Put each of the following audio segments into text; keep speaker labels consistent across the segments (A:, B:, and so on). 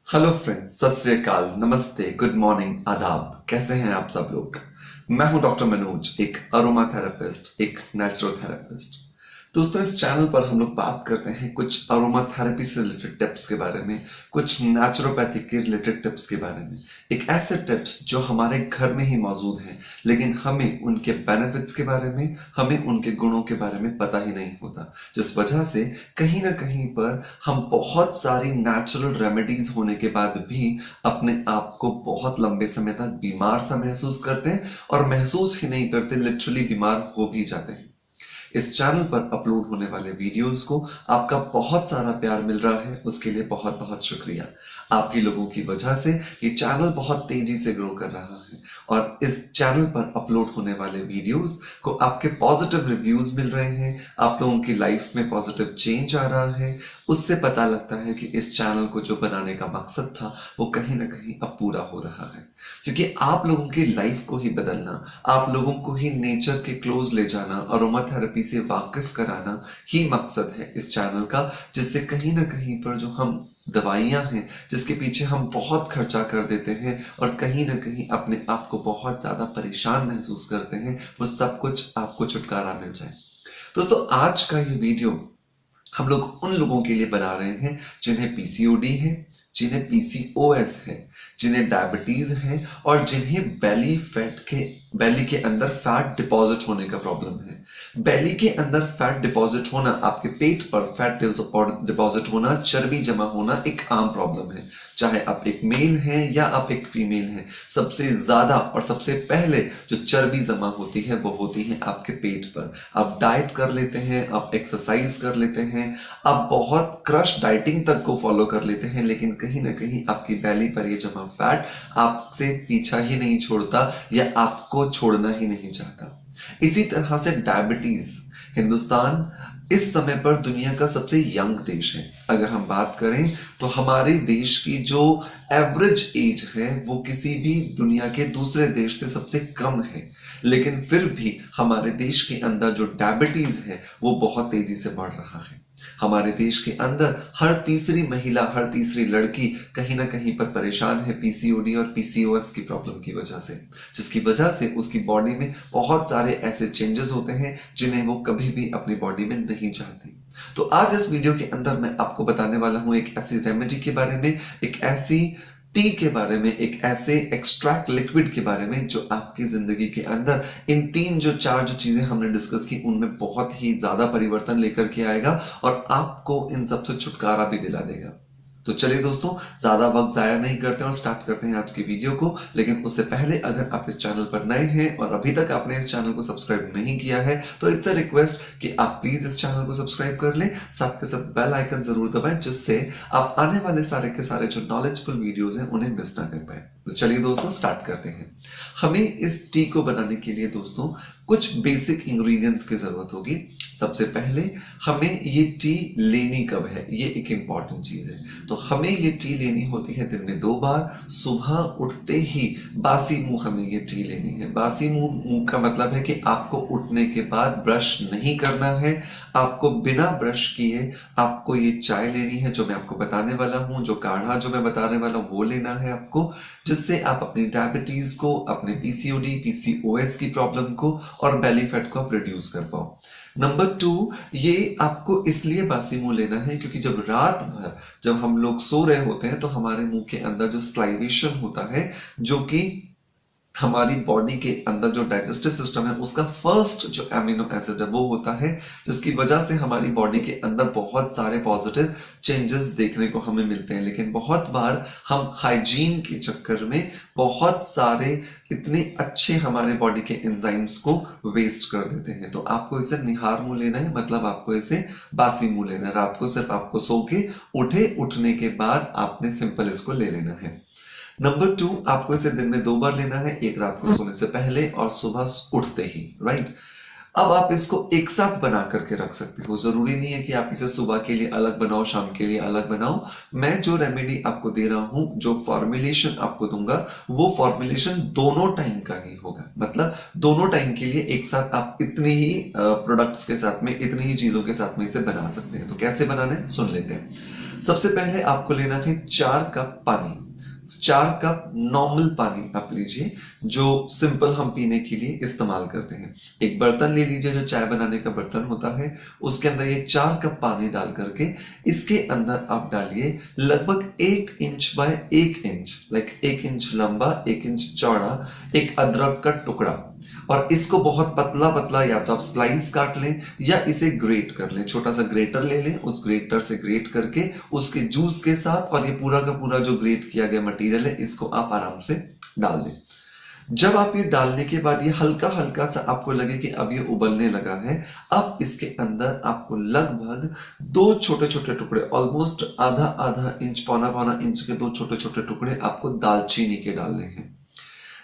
A: Hello friends, सत श्री अकाल, नमस्ते, गुड मॉर्निंग, आदाब। कैसे हैं आप सब लोग। मैं हूं डॉक्टर मनोज, एक अरोमा थेरेपिस्ट, एक नेचुरोथेरेपिस्ट। दोस्तों, इस चैनल पर हम लोग बात करते हैं कुछ अरोमा थेरेपी से रिलेटेड टिप्स के बारे में, कुछ नेचुरोपैथी के रिलेटेड टिप्स के बारे में। एक ऐसे टिप्स जो हमारे घर में ही मौजूद हैं, लेकिन हमें उनके बेनिफिट्स के बारे में, हमें उनके गुणों के बारे में पता ही नहीं होता, जिस वजह से कहीं ना कहीं पर हम बहुत सारी नेचुरल रेमेडीज होने के बाद भी अपने आप को बहुत लंबे समय तक बीमार सा महसूस करते हैं, और महसूस ही नहीं करते, लिटरली बीमार हो भी जाते हैं। इस चैनल पर अपलोड होने वाले वीडियोस को आपका बहुत सारा प्यार मिल रहा है, उसके लिए बहुत बहुत शुक्रिया। आप ही लोगों की वजह से ये चैनल बहुत तेजी से ग्रो कर रहा है, और इस चैनल पर अपलोड होने वाले वीडियोस को आपके पॉजिटिव रिव्यूज मिल रहे हैं, आप लोगों की लाइफ में पॉजिटिव चेंज आ रहा है। उससे पता लगता है कि इस चैनल को जो बनाने का मकसद था वो कहीं ना कहीं अब पूरा हो रहा है, क्योंकि आप लोगों की लाइफ को ही बदलना, आप लोगों को ही नेचर के क्लोज ले जाना, अरोमा थेरेपी से वाकिफ कराना ही मकसद है इस चैनल का। जिससे कहीं ना कहीं पर जो हम दवाइयां हैं जिसके पीछे हम बहुत खर्चा कर देते हैं और कहीं ना कहीं अपने आप को बहुत ज्यादा परेशान महसूस करते हैं, वो सब कुछ आपको छुटकारा मिल जाए। दोस्तों, आज का ये वीडियो हम लोग उन लोगों के लिए बना रहे हैं जिन्हें पीसीओडी है, जिन्हें पीसीओएस है, जिन्हें डायबिटीज है, और जिन्हें बेली के अंदर फैट डिपॉजिट होने का प्रॉब्लम है। बेली के अंदर फैट डिपॉजिट होना, आपके पेट पर फैट डिपॉजिट होना, चर्बी जमा होना एक आम प्रॉब्लम है। चाहे आप एक मेल हैं या आप एक फीमेल हैं, सबसे ज्यादा और सबसे पहले जो चर्बी जमा होती है वो होती है आपके पेट पर। आप डाइट कर लेते हैं, आप एक्सरसाइज कर लेते हैं, आप बहुत क्रश डाइटिंग तक को फॉलो कर लेते हैं, लेकिन कहीं ना कहीं आपकी बेली पर ये जमा फैट आपसे पीछा ही नहीं छोड़ता या आपको छोड़ना ही नहीं चाहता। इसी तरह से डायबिटीज, हिंदुस्तान इस समय पर दुनिया का सबसे यंग देश है। अगर हम बात करें तो हमारे देश की जो एवरेज एज है वो किसी भी दुनिया के दूसरे देश से सबसे कम है, लेकिन फिर भी हमारे देश के अंदर जो डायबिटीज है वो बहुत तेजी से बढ़ रहा है। हमारे देश के अंदर हर तीसरी महिला, हर तीसरी लड़की कहीं ना कहीं पर परेशान है पीसीओडी और पीसीओएस की प्रॉब्लम की वजह से, जिसकी वजह से उसकी बॉडी में बहुत सारे ऐसे चेंजेस होते हैं जिन्हें वो कभी भी अपनी बॉडी में नहीं चाहती। तो आज इस वीडियो के अंदर मैं आपको बताने वाला हूं एक ऐसी रेमेडी के बारे में, एक ऐसी टी के बारे में, एक ऐसे एक्सट्रैक्ट लिक्विड के बारे में जो आपकी जिंदगी के अंदर इन चार जो चीजें हमने डिस्कस की उनमें बहुत ही ज्यादा परिवर्तन लेकर के आएगा और आपको इन सबसे छुटकारा भी दिला देगा। तो चलिए दोस्तों, ज्यादा वक्त जाया नहीं करते और स्टार्ट करते हैं आज की वीडियो को। लेकिन उससे पहले अगर आप इस चैनल पर नए हैं और अभी तक आपने इस चैनल को सब्सक्राइब नहीं किया है तो इट्स अ रिक्वेस्ट कि आप प्लीज इस चैनल को सब्सक्राइब कर लें, साथ के साथ बेल आइकन जरूर दबाएं, जिससे आप आने वाले सारे के सारे जो नॉलेजफुल वीडियोस हैं उन्हें मिस ना कर पाए। तो चलिए दोस्तों, स्टार्ट करते हैं। हमें इस टी को बनाने के लिए दोस्तों कुछ बेसिक इंग्रेडिएंट्स की जरूरत होगी। सबसे पहले हमें ये टी लेनी कब है, ये एक इंपॉर्टेंट चीज है। तो हमें ये टी लेनी होती है दिन में 2 बार। सुबह उठते ही बासी मुंह हमें ये टी लेनी है। बासी मुंह का मतलब है कि आपको उठने के बाद ब्रश नहीं करना है, आपको बिना ब्रश किए आपको ये चाय लेनी है जो मैं आपको बताने वाला हूं, जो काढ़ा जो मैं बताने वाला हूं वो लेना है आपको, जिससे आप अपनी डायबिटीज को, अपने पीसीओडी पीसीओएस की प्रॉब्लम को और बेली फैट को आप रिड्यूस कर पाओ। नंबर 2, ये आपको इसलिए बासी मुंह लेना है क्योंकि जब रात भर जब हम लोग सो रहे होते हैं तो हमारे मुंह के अंदर जो स्लाइवेशन होता है, जो कि हमारी बॉडी के अंदर जो डाइजेस्टिव सिस्टम है उसका फर्स्ट जो एमिनो एसिड है वो होता है, जिसकी वजह से हमारी बॉडी के अंदर बहुत सारे पॉजिटिव चेंजेस देखने को हमें मिलते हैं। लेकिन बहुत बार हम हाइजीन के चक्कर में बहुत सारे इतने अच्छे हमारे बॉडी के एंजाइम्स को वेस्ट कर देते हैं। तो आपको इसे निहार मुंह लेना है, मतलब आपको इसे बासी मुंह लेना है। रात को सिर्फ आपको सो के उठने के बाद आपने सिंपल इसको ले लेना है। नंबर 2, आपको इसे दिन में 2 बार लेना है, एक रात को सोने से पहले और सुबह उठते ही, राइट। अब आप इसको एक साथ बना करके रख सकते हो, जरूरी नहीं है कि आप इसे सुबह के लिए अलग बनाओ, शाम के लिए अलग बनाओ। मैं जो रेमेडी आपको दे रहा हूं, जो फॉर्मुलेशन आपको दूंगा, वो फॉर्मुलेशन दोनों टाइम का ही होगा। मतलब दोनों टाइम के लिए एक साथ आप इतनी ही प्रोडक्ट्स के साथ में, इतनी ही चीजों के साथ में इसे बना सकते हैं। तो कैसे बनाना है सुन लेते हैं। सबसे पहले आपको लेना है 4 कप पानी। 4 कप नॉर्मल पानी आप लीजिए, जो सिंपल हम पीने के लिए इस्तेमाल करते हैं। एक बर्तन ले लीजिए, जो चाय बनाने का बर्तन होता है, उसके अंदर ये 4 कप पानी डाल करके इसके अंदर आप डालिए लगभग 1 inch by 1 inch, like 1 inch लंबा 1 इंच चौड़ा एक अदरक का टुकड़ा। और इसको बहुत पतला पतला या तो आप स्लाइस काट लें या इसे ग्रेट कर लें, छोटा सा ग्रेटर ले लें, उस ग्रेटर से ग्रेट करके उसके जूस के साथ और ये पूरा का पूरा जो ग्रेट किया गया मटेरियल है, इसको आप आराम से डाल दें। जब आप ये डालने के बाद ये हल्का हल्का सा आपको लगे कि अब ये उबलने लगा है, अब इसके अंदर आपको लगभग 2 छोटे छोटे टुकड़े, ऑलमोस्ट आधा आधा इंच पौना पौना इंच के 2 छोटे छोटे टुकड़े आपको दालचीनी के डालने हैं।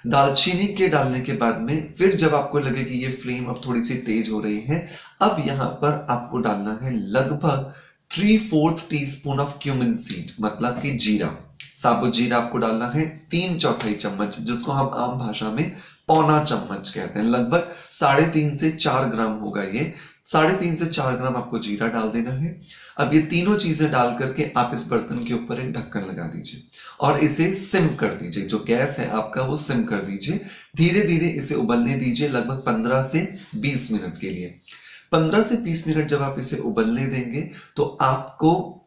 A: दालचीनी के डालने के बाद में फिर जब आपको लगे कि ये फ्लेम अब थोड़ी सी तेज हो रही है, अब यहां पर आपको डालना है लगभग 3/4 टीस्पून ऑफ क्यूमिन सीड, मतलब कि जीरा, साबुत जीरा आपको डालना है 3/4 चम्मच, जिसको हम आम भाषा में पौना चम्मच कहते हैं। लगभग 3.5 से 4 ग्राम होगा ये। 3.5 से 4 ग्राम आपको जीरा डाल देना है। अब ये तीनों चीजें डाल करके आप इस बर्तन के ऊपर एक ढक्कन लगा दीजिए और इसे सिम कर दीजिए। जो गैस है आपका वो सिम कर दीजिए। धीरे धीरे इसे उबलने दीजिए लगभग 15 से 20 मिनट के लिए। 15 से 20 मिनट जब आप इसे उबलने देंगे तो आपको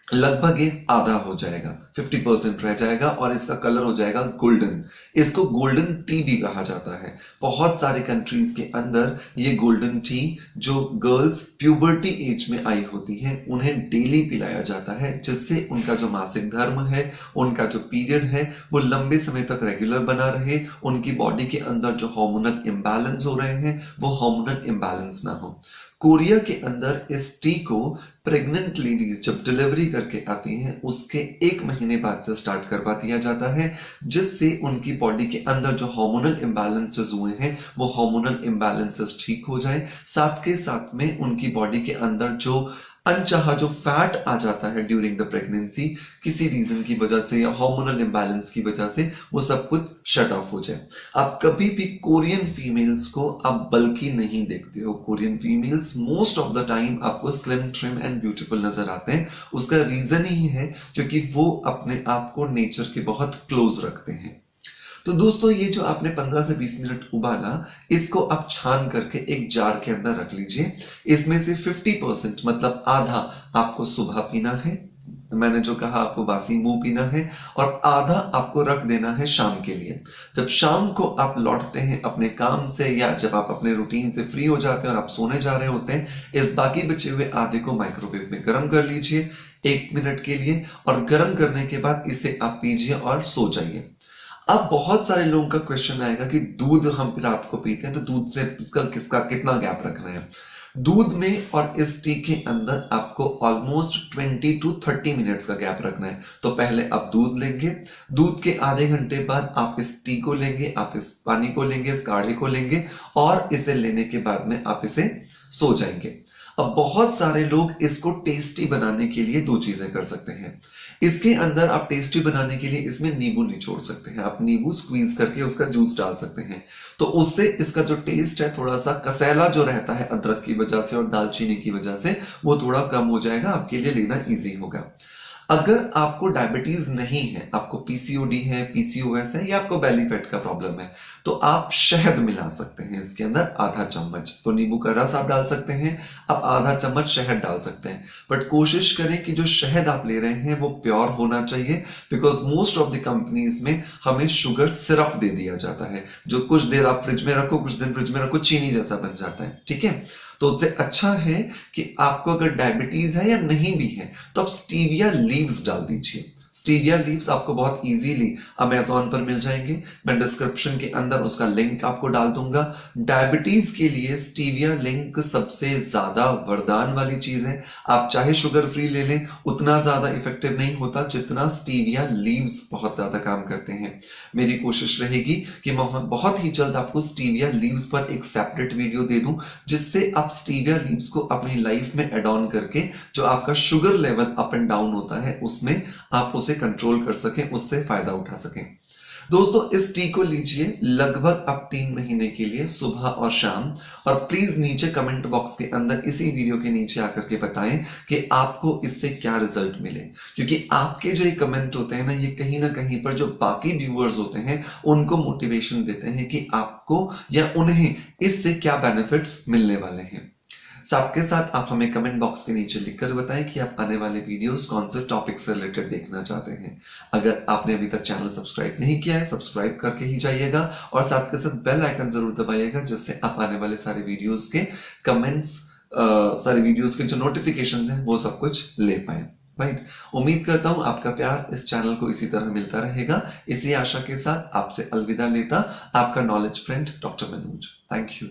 A: लगभग ये आधा हो जाएगा, 50% रह जाएगा और इसका कलर हो जाएगा गोल्डन। इसको गोल्डन टी भी कहा जाता है। बहुत सारे कंट्रीज के अंदर ये गोल्डन टी, जो गर्ल्स प्यूबर्टी एज में आई होती हैं, उन्हें डेली पिलाया जाता है, जिससे उनका जो मासिक धर्म है, उनका जो पीरियड है, वो लंबे समय तक रेगुलर बना रहे, उनकी बॉडी के अंदर जो हार्मोनल इम्बैलेंस हो रहे हैं वो हार्मोनल इम्बैलेंस ना हो। कोरिया के अंदर इस टी को प्रेग्नेंट लेडीज जब डिलीवरी करके आती हैं उसके 1 महीने बाद से स्टार्ट करवा दिया जाता है, जिससे उनकी बॉडी के अंदर जो हार्मोनल इम्बैलेंसेस हुए हैं वो हार्मोनल इम्बैलेंसेस ठीक हो जाए। साथ के साथ में उनकी बॉडी के अंदर जो अनचाहा जो फैट आ जाता है ड्यूरिंग द प्रेगनेंसी, किसी रीजन की वजह से या हार्मोनल इम्बैलेंस की वजह से, वो सब कुछ शट ऑफ हो जाए। आप कभी भी कोरियन फीमेल्स को आप बल्कि नहीं देखते हो। Korean females most of the time आपको स्लिम, ट्रिम एंड ब्यूटीफुल नजर आते हैं। उसका रीजन ही है क्योंकि वो अपने आप को नेचर के बहुत क्लोज रखते हैं। तो दोस्तों, ये जो आपने 15 से 20 मिनट उबाला, इसको आप छान करके एक जार के अंदर रख लीजिए। इसमें से 50% मतलब आधा आपको सुबह पीना है, मैंने जो कहा आपको बासी मुंह पीना है, और आधा आपको रख देना है शाम के लिए। जब शाम को आप लौटते हैं अपने काम से या जब आप अपने रूटीन से फ्री हो जाते हैं और आप सोने जा रहे होते हैं, इस बाकी बचे हुए आधे को माइक्रोवेव में गर्म कर लीजिए 1 मिनट के लिए, और गर्म करने के बाद इसे आप पीजिए और सो जाइए। अब बहुत सारे लोगों का क्वेश्चन आएगा कि दूध हम रात को पीते हैं तो दूध से इसका कितना गैप रखना है। दूध में और इस टी के अंदर आपको ऑलमोस्ट 20 to 30 मिनट्स का गैप रखना है। तो पहले आप दूध लेंगे, दूध के आधे घंटे बाद आप इस टी को लेंगे, आप इस पानी को लेंगे, इस काढ़े को लेंगे, और इसे लेने के बाद में आप इसे सो जाएंगे। अब बहुत सारे लोग इसको टेस्टी बनाने के लिए 2 चीजें कर सकते हैं। इसके अंदर आप टेस्टी बनाने के लिए इसमें नींबू निचोड़ सकते हैं, आप नींबू स्क्वीज करके उसका जूस डाल सकते हैं। तो उससे इसका जो टेस्ट है, थोड़ा सा कसैला जो रहता है अदरक की वजह से और दालचीनी की वजह से, वो थोड़ा कम हो जाएगा, आपके लिए लेना इजी होगा। अगर आपको डायबिटीज नहीं है, आपको पीसीओडी है, पीसीओएस है, या आपको बेली फैट का प्रॉब्लम है, तो आप शहद मिला सकते हैं इसके अंदर आधा चम्मच। तो नींबू का रस आप डाल सकते हैं, आप आधा चम्मच शहद डाल सकते हैं। बट कोशिश करें कि जो शहद आप ले रहे हैं वो प्योर होना चाहिए, because most of the companies में हमें शुगर सिरप दे दिया जाता है, जो कुछ देर आप फ्रिज में रखो, कुछ दिन फ्रिज में रखो, चीनी जैसा बन जाता है। ठीक है, तो उससे अच्छा है कि आपको अगर डायबिटीज है या नहीं भी है तो आप स्टीविया लीव्स डाल दीजिए। स्टीविया लीव्स आपको बहुत इजीली अमेजोन पर मिल जाएंगे। मैं डिस्क्रिप्शन के अंदर उसका लिंक आपको डाल दूंगा। डायबिटीज के लिए स्टीविया लिंक सबसे ज्यादा वरदान वाली चीज है। आप चाहे शुगर फ्री ले लें, उतना ज्यादा इफेक्टिव नहीं होता जितना स्टीविया लीव्स बहुत ज्यादा काम करते हैं। मेरी कोशिश रहेगी कि मैं बहुत ही जल्द आपको स्टीविया लीव्स पर एक सेपरेट वीडियो दे दूं, जिससे आप स्टीविया लीव्स को अपनी लाइफ में एड ऑन करके जो आपका sugar level up and down होता है उसमें आप उसे कंट्रोल कर सकें, उससे फायदा उठा सकें। दोस्तों, इस टी को लीजिए लगभग अब 3 महीने के लिए सुबह और शाम, और प्लीज नीचे कमेंट बॉक्स के अंदर इसी वीडियो के नीचे आकर के बताएं कि आपको इससे क्या रिजल्ट मिले, क्योंकि आपके जो ये कमेंट होते हैं ये कहीं ना कहीं पर जो बाकी व्यूअर्स होते हैं उनको मोटिवेशन देते हैं कि आपको या उन्हें इससे क्या बेनिफिट्स मिलने वाले हैं। साथ के साथ आप हमें कमेंट बॉक्स के नीचे लिखकर बताएं कि आप आने वाले वीडियोस कौन से टॉपिक से रिलेटेड देखना चाहते हैं। अगर आपने अभी तक चैनल सब्सक्राइब नहीं किया है, सब्सक्राइब करके ही जाइएगा और साथ के साथ बेल आइकन जरूर दबाइएगा, जिससे आप आने वाले सारे वीडियोस के कमेंट्स, सारे वीडियोस के जो नोटिफिकेशन हैं वो सब कुछ ले पाए। राइट, उम्मीद करता हूं आपका प्यार इस चैनल को इसी तरह मिलता रहेगा। इसी आशा के साथ आपसे अलविदा लेता आपका knowledge friend doctor Manoj. Thank you.